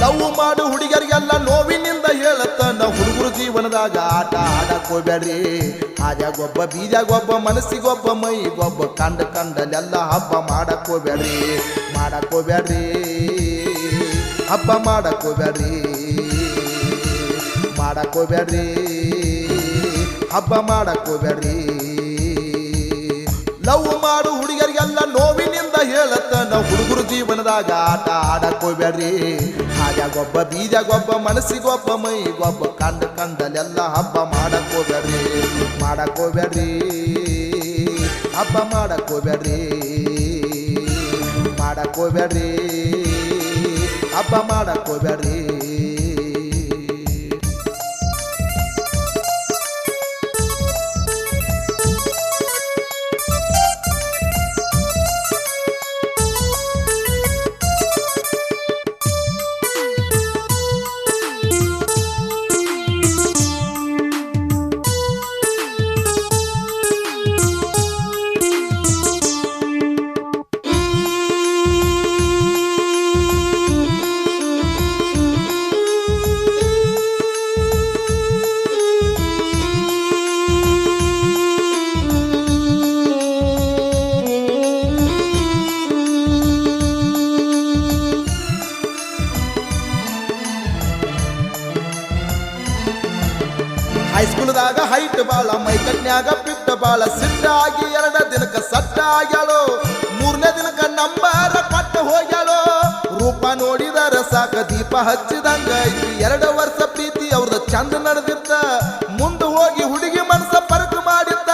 love ಮಾಡು ಹುಡುಗರಿಗೆಲ್ಲ ನೋವಿನಿಂದ ಹೇಳತ್ತನ ಹುಡುಗರು ಜೀವನದಾಗ ಆಟ ಆಡಕ್ ಹೋಗ್ಬೇಡ್ರಿ ಹಾಜಾಗೊಬ್ಬ ಬೀಜಾಗೊಬ್ಬ ಮನಸ್ಸಿಗೊಬ್ಬ ಮೈಗೊಬ್ಬ ಕಂಡಲೆಲ್ಲ ಹಬ್ಬ ಮಾಡಕ್ ಹೋಗ್ಬೇಡ್ರಿ ಹಬ್ಬ ಮಾಡಕ್ ಹೋಗ್ಬೇಡ್ರಿ ಹಬ್ಬ ಮಾಡಕ್ ಹೋಗ್ಬೇಡ್ರಿ ಲವ್ ಮಾಡು ಹುಡುಗರಿಗೆಲ್ಲ ನೋವಿನಿಂದ ಹೇಳತ್ತನ ಹುಡುಗರು ಜೀವನದಾಗ ಆಟ ಆಡಕ್ ಹೋಗ್ಬೇಡ್ರಿ ಹಾಜಾಗೊಬ್ಬ ಬೀಜಾಗೊಬ್ಬ ಮನಸ್ಸಿಗೊಬ್ಬ ಮೈಗೊಬ್ಬ ಕಂಡಲೆಲ್ಲ ಹಬ್ಬ ಮಾಡಕ್ ಹೋಗ್ಬೇಡ್ರಿ ಹಬ್ಬ ಮಾಡಕ್ ಹೋಗ್ಬೇಡ್ರಿ ಹಬ್ಬ ಮಾಡಕ್ ಹೋಗ್ಬೇಡ್ರಿ ಹೈಸ್ಕೂಲ್ದಾಗ ಹೈಟ್ ಬಾಳ ಮೈಕಟ್ನ್ಯಾಗ ಪಿಟ್ಟ ಬಾಳ ಸಿಟ್ಟಾಗಿ 2 ದಿನಕ್ಕ ಸಟ್ಟ ಆಗ್ಯಾಳೋ 3ನೇ ದಿನಕ್ಕ ನಂಬರ ಕೊಟ್ಟ ಹೋಗ್ಯಾಳೋ ರೂಪ ನೋಡಿದರ ಸಾಕ ದೀಪ ಹಚ್ಚಿದಂಗ 2 ವರ್ಷ ಪ್ರೀತಿ ಅವ್ರದ ಚಂದ ನಡೆದಿತ್ತ ಮುಂದೆ ಹೋಗಿ ಹುಡುಗಿ ಮನಸ ಪರಕ ಮಾಡಿದ್ದ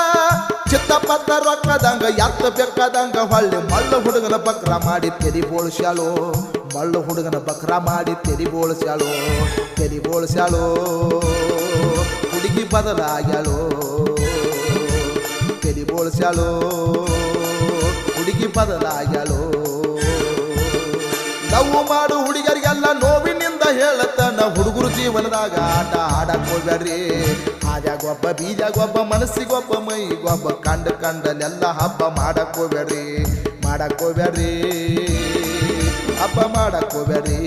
ಚಿತ್ತಪತ್ತ ರೊಕ್ಕದಂಗ ಎತ್ತ ಬೆಕ್ಕದಂಗ ಹೊಳ್ಳಿ ಮಳ್ಳ ಹುಡುಗನ ಬಕ್ರ ಮಾಡಿ ತೆರಿ ಬೋಳ್ಸ್ಯಾಳೋ ಹುಡುಗಿ ಬದಲಾಗ್ಯಾಳೋ ತೆರಿ ಬೋಳ್ಸ್ಯಾಳೋ ಹುಡುಗಿ ಬದಲಾಗ್ಯಾಳೋ ಲವ್ ಮಾಡು ಹುಡುಗರಿಗೆಲ್ಲ ನೋವಿನಿಂದ ಹೇಳತ್ತನ ಹುಡುಗರು ಜೀವನದಾಗ ಆಟ ಆಡಕ್ ಹೋಗ್ಬೇಡ್ರಿ ಹಾಜಾಗೊಬ್ಬ ಬೀಜಾಗೊಬ್ಬ ಮನಸ್ಸಿಗೊಬ್ಬ ಮೈಗೊಬ್ಬ ಕಂಡಲೆಲ್ಲ ಹಬ್ಬ ಮಾಡಕ್ ಹೋಗ್ಬೇಡ್ರಿ ಹಬ್ಬ ಮಾಡಕ್ ಹೋಗ್ಬೇಡ್ರಿ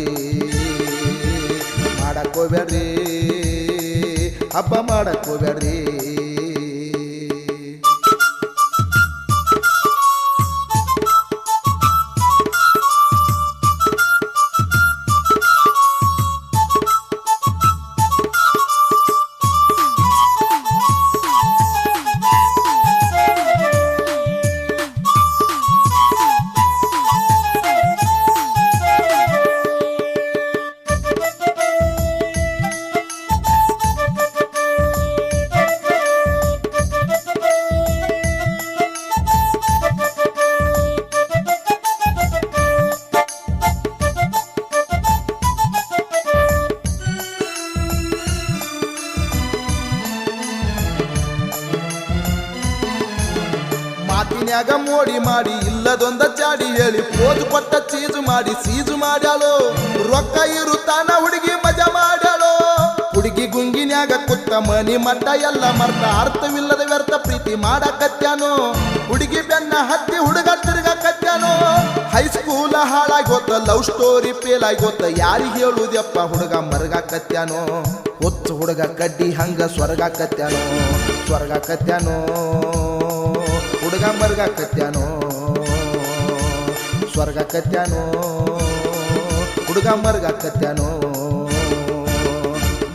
ಹಬ್ಬ ಮಾಡಕ್ ಹೋಗ್ಬೇಡ್ರಿ ಮಾತಿನ್ಯಾಗ ಮೋಡಿ ಮಾಡಿ ಇಲ್ಲದೊಂದ ಚಾಡಿ ಹೇಳಿ ಪೋಜು ಕೊಟ್ಟ ಚೀಜು ಮಾಡಿ ಸೀಜು ಮಾಡ್ಯಾಳೋ ರೊಕ್ಕ ಇರುತ್ತಾನ ಹುಡುಗಿ ಮಜಾ ಮಾಡ್ಯಾಳೋ ಹುಡುಗಿ ಗುಂಗಿನ್ಯಾಗ ಕುತ್ತ ಮನಿ ಮಟ್ಟ ಎಲ್ಲ ಮರ್ತ ಅರ್ಥವಿಲ್ಲದ ವ್ಯರ್ಥ ಪ್ರೀತಿ ಮಾಡಕತ್ಯಾನೋ ಹುಡುಗಿ ಬೆನ್ನ ಹತ್ತಿ ಹುಡುಗ ತಿರುಗಕತ್ಯಾನೋ ಹೈಸ್ಕೂಲ ಹಾಳಾಗೋತ ಲವ್ ಸ್ಟೋರಿ ಫೇಲ್ ಆಗೋತ ಯಾರಿಗೆ ಹೇಳುದಪ್ಪ ಹುಡುಗ ಮರಗಾಕತ್ಯಾನೋ ಹೊತ್ತು ಹುಡುಗ ಕಡ್ಡಿ ಹಂಗ ಸ್ವರ್ಗಾಕತ್ಯಾನೋ ಹುಡುಗ ಮರ್ಗಾಕತ್ಯಾನೋ ಹುಡುಗ ಮರ್ಗಾಕತ್ಯಾನೋ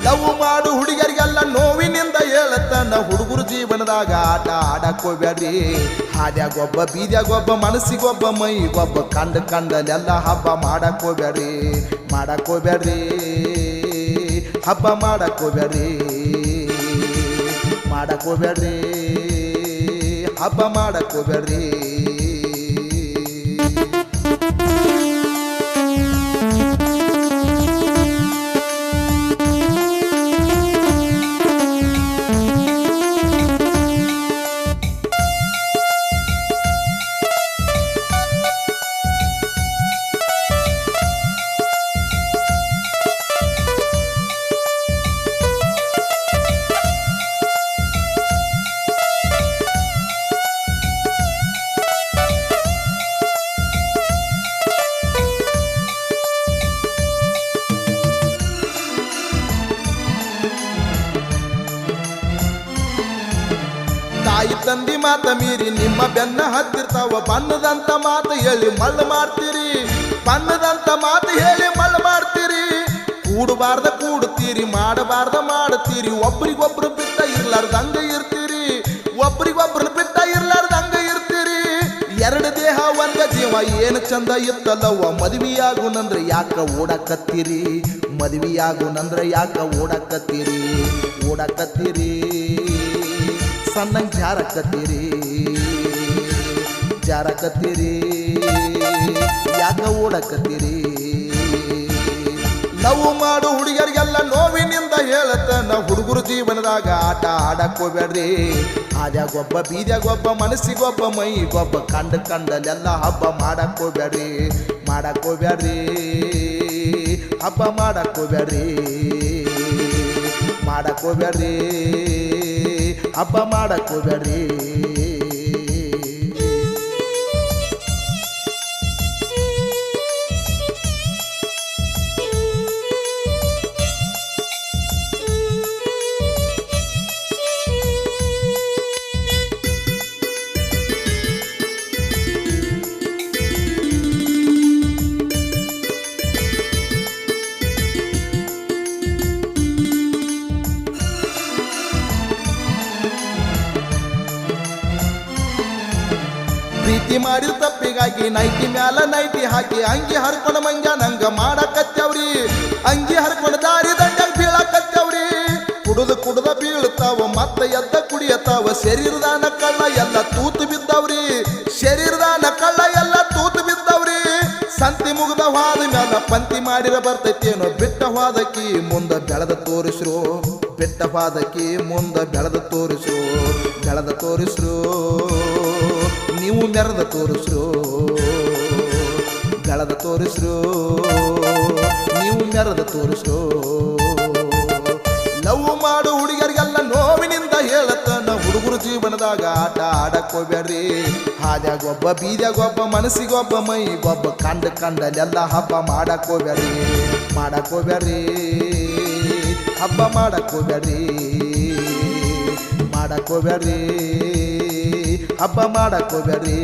ಲವ್ ಮಾಡು ಹುಡುಗರಿಗೆಲ್ಲ ನೋವಿನಿಂದ ಹೇಳತ್ತನ ಹುಡುಗರು ಜೀವನದಾಗ ಆಟ ಆಡಕ್ ಹೋಗ್ಬೇಡ್ರಿ ಹಾದ್ಯಾಗೊಬ್ಬ ಬೀದ್ಯಾಗೊಬ್ಬ ಮನಸ್ಸಿಗೊಬ್ಬ ಮೈಗೊಬ್ಬ ಕಂಡಲೆಲ್ಲ ಹಬ್ಬ ಮಾಡಕ್ ಹೋಗ್ಬೇಡ್ರಿ ಹಬ್ಬ ಮಾಡಕ್ ಹೋಗ್ಬೇಡ್ರಿ ಹಬ್ಬ ಮಾಡಕ್ ಹೋಗ್ಬೇಡ್ರಿ ಮಾತ ಮೀರಿ ನಿಮ್ಮ ಬೆನ್ನ ಹತ್ತಿರ್ತಾವ ಬಣ್ಣದಂತ ಮಾತು ಹೇಳಿ ಮಳ್ಳ ಮಾಡ್ತೀರಿ ಬಣ್ಣದಂತ ಮಾತು ಹೇಳಿ ಮಳ್ಳ ಮಾಡ್ತೀರಿ ಕೂಡಬಾರ್ದ ಕೂಡ್ತೀರಿ ಮಾಡಬಾರ್ದ ಮಾಡ್ತೀರಿ ಒಬ್ರಿಗೊಬ್ರು ಬಿಟ್ಟ ಇರ್ಲಾರ್ದಂಗ ಇರ್ತೀರಿ ಒಬ್ರಿಗೊಬ್ರು ಬಿಟ್ಟ ಇರ್ಲಾರ್ದಂಗ ಇರ್ತೀರಿ ಎರಡು ದೇಹ ಒಂದ ಜೀವ ಏನು ಚಂದ ಇತ್ತಲ್ಲವ್ವ ಮದುವೆಯಾಗುನಂದ್ರೆ ಯಾಕ ಓಡಾಕತ್ತೀರಿ ಮದುವೆಯಾಗುನಂದ್ರೆ ಯಾಕ ಓಡಾಕತ್ತೀರಿ ಓಡಾಕತ್ತೀರಿ ಸಣ್ಣಂಗ್ ಜಾರಕತ್ತೀರಿ ಯಾಕ ಓಡಾಕತ್ತೀರಿ ಲವ್ ಮಾಡು ಹುಡುಗರಿಗೆಲ್ಲ ನೋವಿನಿಂದ ಹೇಳತ್ತನ ಹುಡುಗರು ಜೀವನದಾಗ ಆಟ ಆಡಕ್ ಹೋಗ್ಬೇಡ್ರಿ ಆದ್ಯಾಗೊಬ್ಬ ಬೀದ್ಯಾಗೊಬ್ಬ ಮನಸ್ಸಿಗೊಬ್ಬ ಮೈಗೊಬ್ಬ ಕಂಡಲ್ಲೆಲ್ಲ ಹಬ್ಬ ಮಾಡಕ್ ಹೋಗ್ಬೇಡ್ರಿ ಹಬ್ಬ ಮಾಡಕ್ ಹೋಗ್ಬೇಡ್ರಿ ಹಬ್ಬ ಮಾಡಕ್ ಹೋಗ್ಬೇಡ್ರಿ ಪ್ರೀತಿ ಮಾಡಿದ ತಪ್ಪಿಗಾಗಿ ನೈಟಿ ಮ್ಯಾಲ ನೈಟಿ ಹಾಕಿ ಅಂಗಿ ಹರ್ಕೊಂಡ ಮಂಗ್ಯ ನಂಗ ಮಾಡಕತ್ತವ್ರಿ ಅಂಗಿ ಹರ್ಕೊಂಡ ದಾರಿ ದಂಡ್ಯಾಗ ಬೀಳಕತ್ತವ್ರಿ ಕುಡುದ ಬೀಳ್ತಾವ ಮತ್ತ ಎದ್ದ ಕುಡಿಯತಾವ ಶರೀರದಾನ ಕಳ್ಳ ಎಲ್ಲ ತೂತು ಬಿದ್ದವ್ರಿ ಸಂತಿ ಮುಗ್ದ ಹೋದ ಮ್ಯಾಲ ಪಂತಿ ಮಾಡಿರ ಬರ್ತೈತೇನೋ ಬಿಟ್ಟ ಹೋದಕಿ ಮುಂದ ಬೆಳೆದ ತೋರಿಸ್ರು ನೀವು ಮೆರೆದ ತೋರಿಸ್ರು ನೀವು ಮೆರೆದ ತೋರಿಸ್ರು ಲವ್ ಮಾಡು ಹುಡುಗರಿಗೆಲ್ಲ ನೋವಿನಿಂದ ಹೇಳತ್ತನ ಹುಡುಗರು ಜೀವನದಾಗ ಆಟ ಆಡಕ್ ಹೋಗ್ಬೇಡ್ರಿ ಹಾದ್ಯಾಗೊಬ್ಬ ಬೀದ್ಯಾಗೊಬ್ಬ ಮನಸ್ಸಿಗೊಬ್ಬ ಮೈಗೊಬ್ಬ ಕಂಡಲ್ಲೆಲ್ಲ ಹಬ್ಬ ಮಾಡಕ್ ಹೋಗ್ಬೇಡ್ರಿ ಹಬ್ಬ ಮಾಡಕ್ ಹೋಗ್ಬೇಡ್ರಿ ಹಬ್ಬ ಮಾಡಕ್ ಹೋಗ್ಬೇಡ್ರಿ